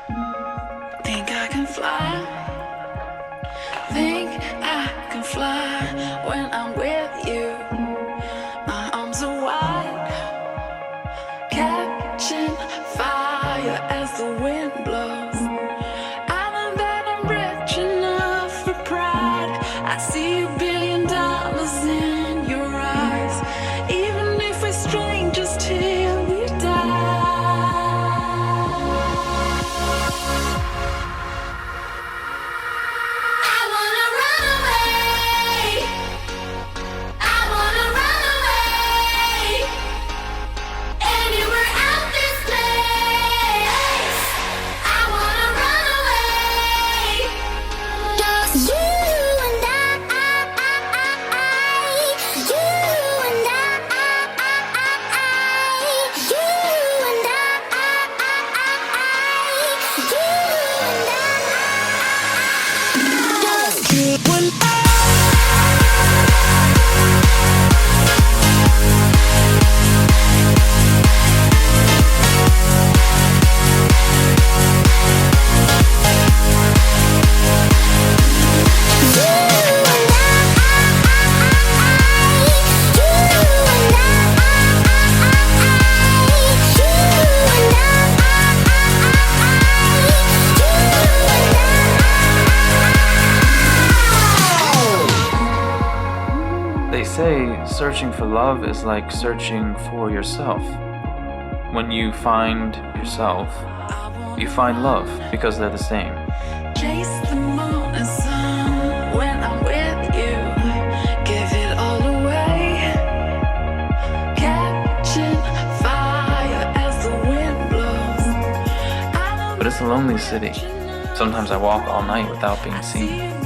Think I can fly. Think I can fly when I'm with you. My arms are wide, catching fire as the wind blows. I know that I'm rich enough for pride. I see $1 billion in your eyes, even if we're strangers till we die. They say searching for love is like searching for yourself. When you find yourself, you find love because they're the same. Chase the moon and sun when I'm with you. Give it all away. Catching fire as the wind blows. But it's a lonely city. Sometimes I walk all night without being seen.